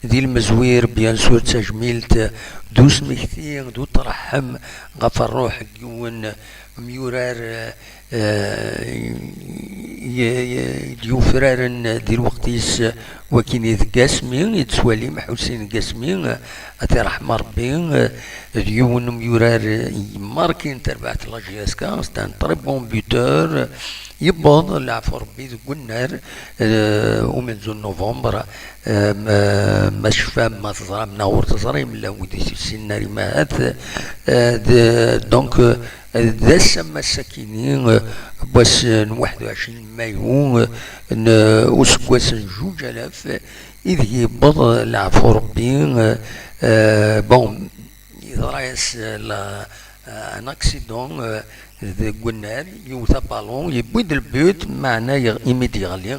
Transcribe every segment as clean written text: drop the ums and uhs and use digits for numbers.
ذي المزوير بيان سور تجميلت دو سميكتي دو ترحم غف الروح جون ميورار يوفرارن دي الوقتيس وكين يتقاسمين يتسوالي محوسين قاسمين أتي رحمة ربي ديون ميورار ماركين تربعت لاجياسكا ستان طري بون بيوتور يبوض العفو ربي ذو النار ومن زون نوفمبر ما شفا ما تزرع منور تزرع من ودي السناري ما هات دونك ذا سما السكينين بس 21 مايو وسكواس جوج الاف إذ يبض العفو ربي بون يضريس ان اكسيدون قلنا يوثا بالون يبيد البيوت معنا يميد يغلي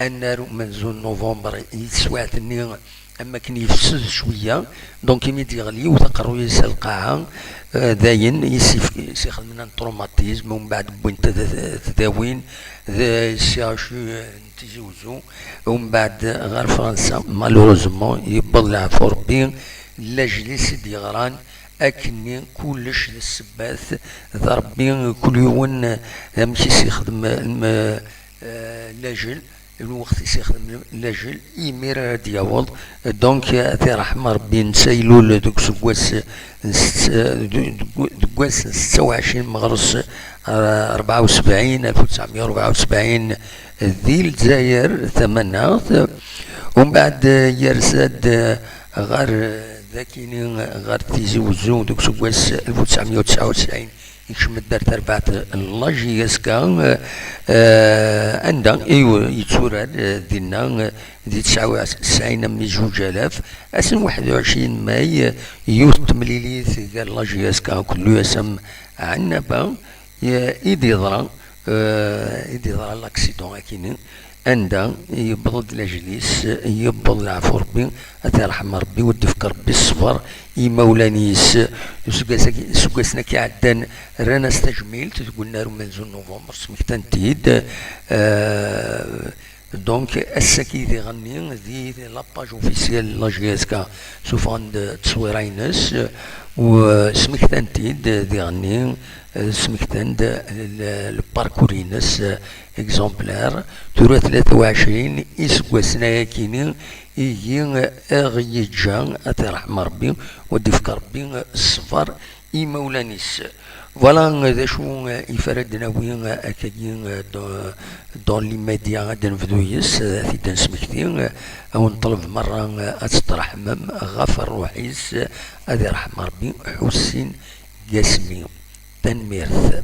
النار من زون نوفمبر يتسواتني اما كان يفسد شويه دونك يميد يغلي وتقرو يسال القاعه داين يسيخ من التروماتيزم ومن بعد بوين تداوين السياشو تجوزو ومن بعد غير فرنسا مالوروزمون يبض العفو ربي لاجلس ديغران أكني كلش للسباث ضربي كل يوم مشي يخدم لاجل الوقت يخدم لاجل يمير دياول دونك أتي رحمة ربي نسايلو دوك سكواس 26 مغرس 74 1974 ذي الجزائر ثمانات ومن بعد يرسد غير ذاكيني غير تيزي وزون دوك سكواس 1999 يكشم الدار تربعت لاجياسكا عندها ايوا يتسورد دينا دي 99 من 2000 اسن 21 ماي يوث تمليليث قال لاجياسكا كل يسم عنبا ايدي ضرا لاكسيدون اكيني عندها يبض الاجليس يبض العفو ربي أتي رحمة ربي ودي فكر ربي الصبر يمولانيس سكاسنا كي عدان رانا استجميلت تقولنا من زون نوفمبر سميك تنتيد دونك السكي ذي غني ذي لاباج اوفيسيال لاجياسكا سوف عند تصويرينس وسميك تنتيد ذي غني سمكتند الباركورينس اكزومبلار تورا 23 يسكواسنا ياكيني يجي اغيجان اتي رحمة ربي ودي فكر ربي الصفر يمولانيس فوالا ذا شو يفرد ناويين اكادين دون لي ميديا غادي نفدو يس في تنسمكتين او نطلب مرة اتسترحمم غفر روحيس هذه رحمة ربي حسين قاسمي تنميرث